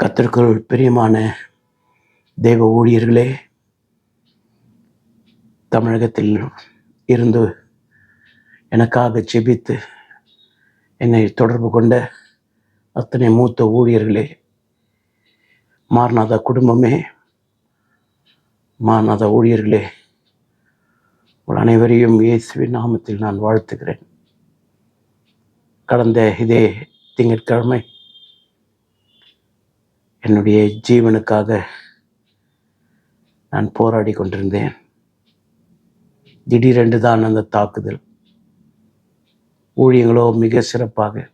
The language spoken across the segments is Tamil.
கர்த்தருக்குள் பிரியமான தேவ ஊழியர்களே, தமிழகத்தில் இருந்து எனக்காக ஜெபித்து என்னை தொடர்பு கொண்ட அத்தனை மூத்த ஊழியர்களே, மார்நாதா குடும்பமே, மார்நாதா ஊழியர்களே, உங்கள் அனைவரையும் இயேசுவின் நாமத்தில் நான் வாழ்த்துகிறேன். கடந்த இதே திங்கட்கிழமை என்னுடைய ஜீவனுக்காக நான் போராடி கொண்டிருந்தேன். திடீரென்று தான் அந்த தாக்குதல். ஊழியங்களோ மிக சிறப்பாக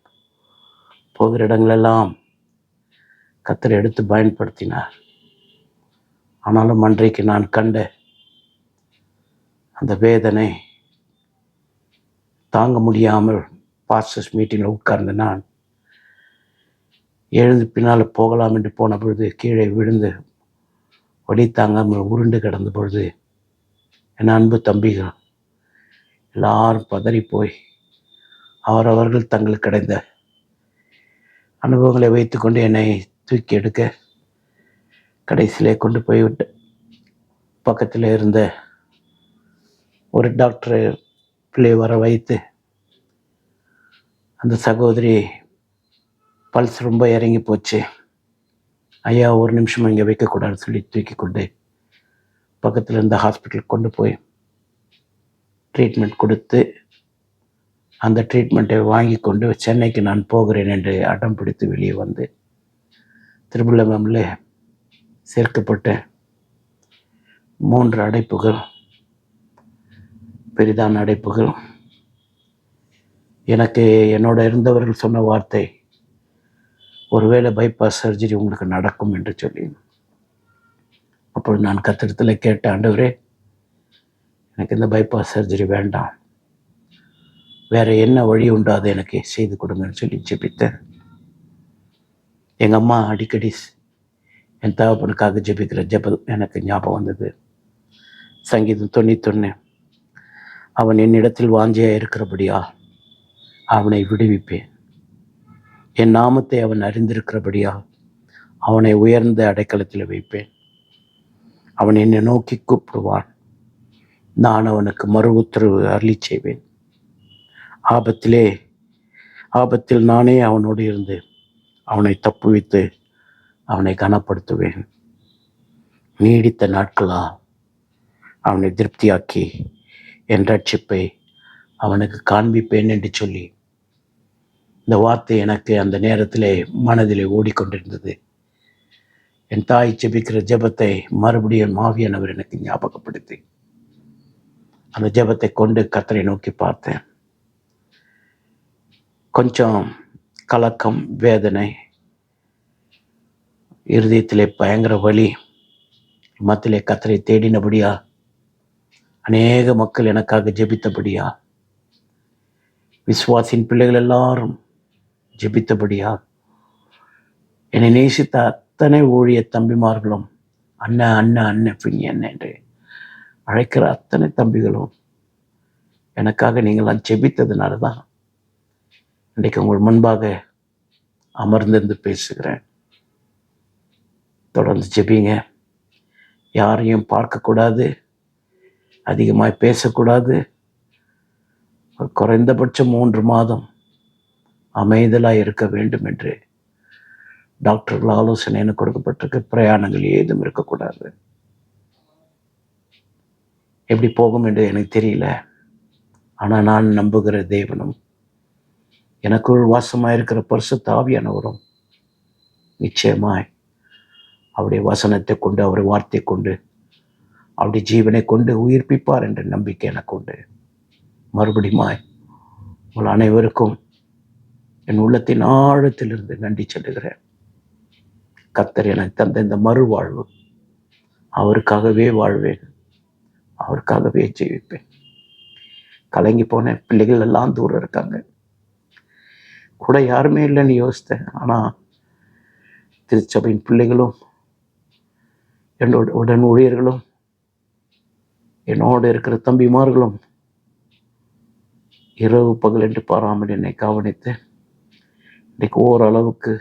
போகிற இடங்களெல்லாம் கர்த்தர் எடுத்து பயன்படுத்தினார். ஆனாலும் அன்றைக்கு நான் கண்ட அந்த வேதனை தாங்க முடியாமல் பாஸ்டர்ஸ் மீட்டிங்கில் உட்கார்ந்த நான் எழுந்து பின்னால் போகலாம் என்று போன பொழுது கீழே விழுந்து வழி தாங்காமல் உருண்டு கிடந்த பொழுது என் அன்பு தம்பிகள் எல்லாரும் பதறி போய் அவரவர்கள் தங்களுக்கு கிடைத்த அனுபவங்களை வைத்துக்கொண்டு என்னை தூக்கி எடுக்க கடைசியிலே கொண்டு போய்விட்டு பக்கத்தில் இருந்த ஒரு டாக்டரை பிள்ளை வர வைத்து அந்த சகோதரி பல்ஸ் ரொம்ப இறங்கி போச்சு, ஐயா ஒரு நிமிஷம் இங்கே வைக்கக்கூடாதுன்னு சொல்லி தூக்கி கொண்டு பக்கத்தில் இருந்த ஹாஸ்பிட்டலுக்கு கொண்டு போய் ட்ரீட்மெண்ட் கொடுத்து அந்த ட்ரீட்மெண்ட்டை வாங்கி கொண்டு சென்னைக்கு நான் போகிறேன் என்று அடம் பிடித்து வெளியே வந்து திருபுவனத்தில் சேர்க்கப்பட்ட 3 அடைப்புகள், பெரிதான அடைப்புகள். எனக்கு என்னோட இருந்தவர்கள் சொன்ன வார்த்தை, ஒருவேளை பைபாஸ் சர்ஜரி உங்களுக்கு நடக்கும் என்று சொல்லி. அப்பொழுது நான் கர்த்தரிடத்தில் கேட்ட, ஆண்டவரே எனக்கு இந்த பைபாஸ் சர்ஜரி வேண்டாம், வேறு என்ன வழி உண்டோ அதை எனக்கு செய்து கொடுங்கன்னு சொல்லி ஜெபித்தேன். எங்கள் அம்மா அடிக்கடி என் தகப்பனுக்காக ஜெபிக்கிற ஜெபம் எனக்கு ஞாபகம் வந்தது. சங்கீதம் 91, அவன் என்னிடத்தில் வாஞ்சையாக இருக்கிறபடியா அவனை விடுவிப்பேன், என் நாமத்தை அவன் அறிந்திருக்கிறபடியா அவனை உயர்ந்த அடைக்கலத்தில் வைப்பேன், அவன் என்னை நோக்கி கூப்பிடுவான், நான் அவனுக்கு மறு உத்தரவு அருளி செய்வேன், ஆபத்தில் நானே அவனோடு இருந்து அவனை தப்புவித்து அவனை கனப்படுத்துவேன், நீடித்த நாட்களா அவனை திருப்தியாக்கி என் ரட்சிப்பை அவனுக்கு காண்பிப்பேன் என்று சொல்லி இந்த வார்த்தை எனக்கு அந்த நேரத்திலே மனதிலே ஓடிக்கொண்டிருந்தது. என் தாய் ஜெபிக்கிற ஜெபத்தை மறுபடியும் ஆவியானவர் எனக்கு ஞாபகப்படுத்தி அந்த ஜெபத்தை கொண்டு கர்த்தரை நோக்கி பார்த்தேன். கொஞ்சம் கலக்கம், வேதனை, இருதயத்திலே பயங்கர வலி மத்தியிலே கர்த்தரை தேடினபடியா, அநேக மக்கள் எனக்காக ஜெபித்தபடியா, விசுவாசின் பிள்ளைகள் எல்லாரும் ஜெபித்தபடியா, என்னை நேசித்த அத்தனை ஊழிய தம்பிமார்களும், அண்ணன் அண்ணன் அண்ணன் பின்னி அண்ணன் என்று அழைக்கிற அத்தனை தம்பிகளும் எனக்காக நீங்களாம் ஜெபித்ததுனால தான் இன்றைக்கு உங்கள் முன்பாக அமர்ந்திருந்து பேசுகிறேன். தொடர்ந்து ஜெபிங்க. யாரையும் பார்க்கக்கூடாது, அதிகமாக பேசக்கூடாது. குறைந்தபட்சம் 3 மாதம் அமைதலாக இருக்க வேண்டும் என்று டாக்டர்கள் ஆலோசனை எனக்கு கொடுக்கப்பட்டிருக்கு. பிரயாணங்கள் ஏதும் இருக்கக்கூடாது. எப்படி போகும் என்று எனக்கு தெரியல, ஆனால் நான் நம்புகிற தேவனும் எனக்குள் வாசமாக இருக்கிற பரிசுத்த ஆவியானவரும் நிச்சயமாய் அவருடைய வசனத்தை கொண்டு, அவருடைய வார்த்தை கொண்டு, அவருடைய ஜீவனை கொண்டு உயிர்ப்பிப்பார் என்ற நம்பிக்கை எனக்கு உண்டு. மறுபடியுமாய் உங்கள் அனைவருக்கும் என் உள்ளத்தின் ஆழத்திலிருந்து நன்றி சொல்லுகிறேன். கர்த்தர் எனக்கு தந்த இந்த மறுவாழ்வு, அவருக்காகவே வாழ்வேன், அவருக்காகவே ஜெயிப்பேன். கலங்கி போன பிள்ளைகள் எல்லாம் தூரம் இருக்காங்க, கூட யாருமே இல்லைன்னு யோசித்தேன். ஆனால் திருச்சபையின் பிள்ளைகளும் என்னோட உடன் ஊழியர்களும் என்னோடு இருக்கிற தம்பிமார்களும் இரவு பகல் என்று பாராமல் என்னை கவனித்து இன்றைக்கு ஓரளவுக்கு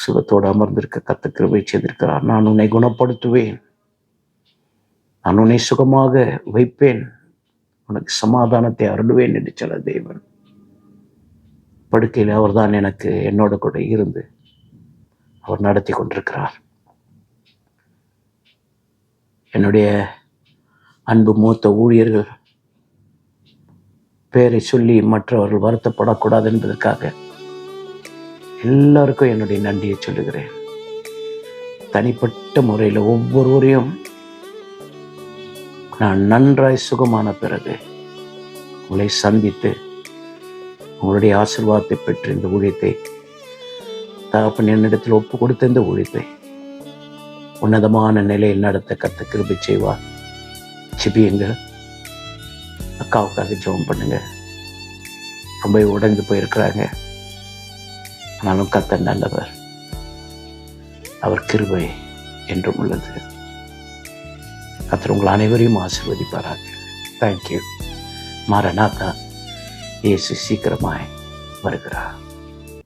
சுகத்தோடு அமர்ந்திருக்க கர்த்தர் கிருபை செய்திருக்கிறார். நான் உன்னை குணப்படுத்துவேன், நான் உன்னை சுகமாக வைப்பேன், உனக்கு சமாதானத்தை அருளுவேன் என்று சொல்ல தேவன். படுக்கையில் அவர் தான் எனக்கு என்னோட கூட இருந்து அவர் நடத்தி கொண்டிருக்கிறார். என்னுடைய அன்பு மூத்த ஊழியர்கள் பேரை சொல்லி மற்றவர்கள் வருத்தப்படக்கூடாது என்பதற்காக எல்லாருக்கும் என்னுடைய நன்றியை சொல்லுகிறேன். தனிப்பட்ட முறையில் ஒவ்வொருவரையும் நான் நன்றாய் சுகமான பிறகு உங்களை சந்தித்து உங்களுடைய ஆசீர்வாதத்தை பெற்று இந்த ஊழியத்தை தகப்பன் என்னிடத்தில் ஒப்பு கொடுத்த இந்த ஊழியத்தை உன்னதமான நிலையில் நடத்த கர்த்தர் கிருபை செய்வார். ஜெபியுங்க, அக்காவுக்காக ஜெபம் பண்ணுங்க. ரொம்ப உடைந்து போயிருக்கிறாங்க, ஆனாலும் கர்த்தர் நல்லவர், அவர் கிருபை என்றும் உள்ளது. கர்த்தர் உங்கள் அனைவரையும் ஆசீர்வதிப்பாராக. தேங்க்யூ. மாரநாதா, இயேசு சீக்கிரமாய் வருகிறார்.